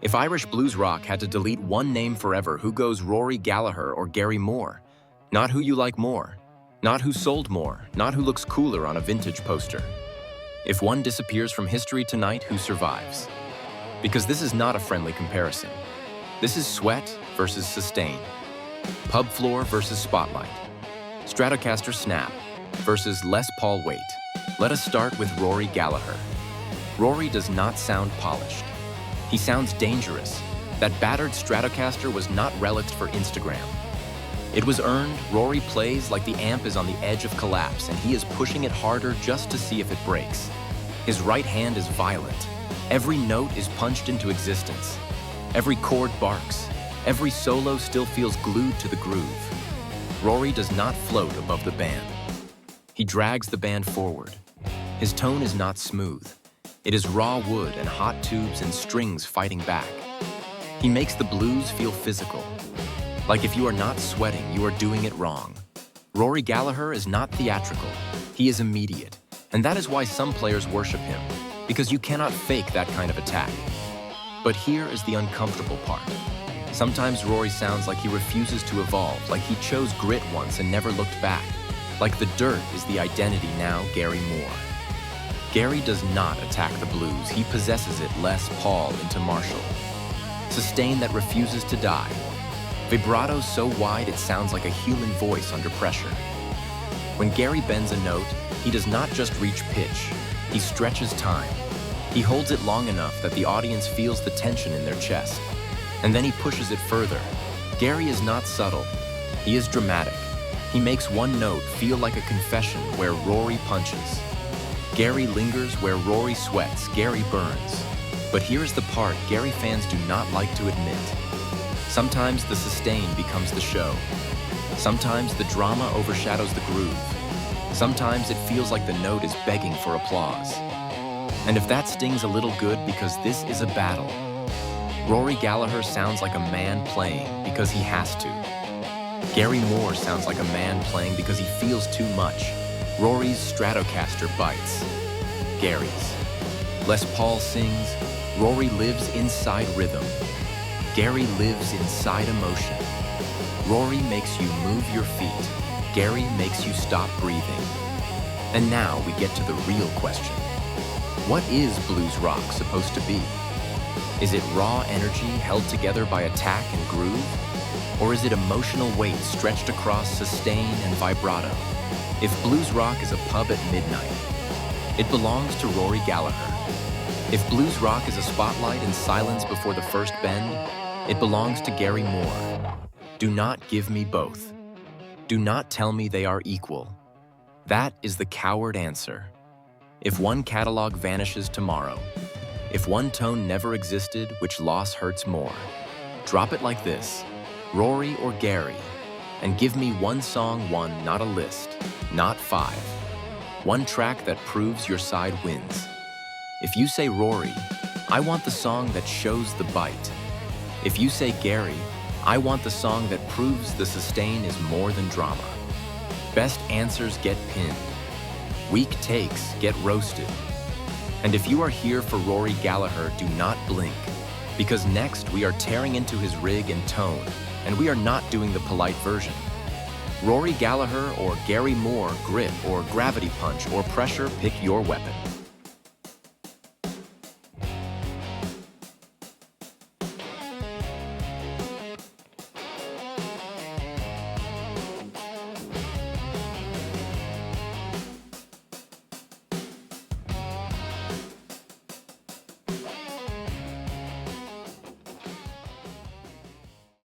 If Irish blues rock had to delete one name forever, who goes Rory Gallagher or Gary Moore? Not who you like more, not who sold more, not who looks cooler on a vintage poster. If one disappears from history tonight, who survives? Because this is not a friendly comparison. This is sweat versus sustain, pub floor versus spotlight, Stratocaster snap versus Les Paul weight. Let us start with Rory Gallagher. Rory does not sound polished. He sounds dangerous. That battered Stratocaster was not relics for Instagram. It was earned. Rory plays like the amp is on the edge of collapse, and he is pushing it harder just to see if it breaks. His right hand is violent. Every note is punched into existence. Every chord barks. Every solo still feels glued to the groove. Rory does not float above the band. He drags the band forward. His tone is not smooth. It is raw wood and hot tubes and strings fighting back. He makes the blues feel physical. Like if you are not sweating, you are doing it wrong. Rory Gallagher is not theatrical. He is immediate. And that is why some players worship him, because you cannot fake that kind of attack. But here is the uncomfortable part. Sometimes Rory sounds like he refuses to evolve, like he chose grit once and never looked back. Like the dirt is the identity now, Gary Moore. Gary does not attack the blues. He possesses it, Les Paul into Marshall. Sustain that refuses to die. Vibrato so wide it sounds like a human voice under pressure. When Gary bends a note, he does not just reach pitch. He stretches time. He holds it long enough that the audience feels the tension in their chest. And then he pushes it further. Gary is not subtle. He is dramatic. He makes one note feel like a confession where Rory punches. Gary lingers where Rory sweats. Gary burns. But here's the part Gary fans do not like to admit. Sometimes the sustain becomes the show. Sometimes the drama overshadows the groove. Sometimes it feels like the note is begging for applause. And if that stings a little good, because this is a battle. Rory Gallagher sounds like a man playing because he has to. Gary Moore sounds like a man playing because he feels too much. Rory's Stratocaster bites. Gary's. Les Paul sings. Rory lives inside rhythm. Gary lives inside emotion. Rory makes you move your feet. Gary makes you stop breathing. And now we get to the real question. What is blues rock supposed to be? Is it raw energy held together by attack and groove? Or is it emotional weight stretched across sustain and vibrato? If blues rock is a pub at midnight, it belongs to Rory Gallagher. If blues rock is a spotlight and silence before the first bend, it belongs to Gary Moore. Do not give me both. Do not tell me they are equal. That is the coward answer. If one catalog vanishes tomorrow, if one tone never existed, which loss hurts more? Drop it like this, Rory or Gary, and give me one song, one, not a list, not 5. One track that proves your side wins. If you say Rory, I want the song that shows the bite. If you say Gary, I want the song that proves the sustain is more than drama. Best answers get pinned. Weak takes get roasted. And if you are here for Rory Gallagher, do not blink, because next we are tearing into his rig and tone, and we are not doing the polite version. Rory Gallagher or Gary Moore, grit or gravity punch or pressure, pick your weapon.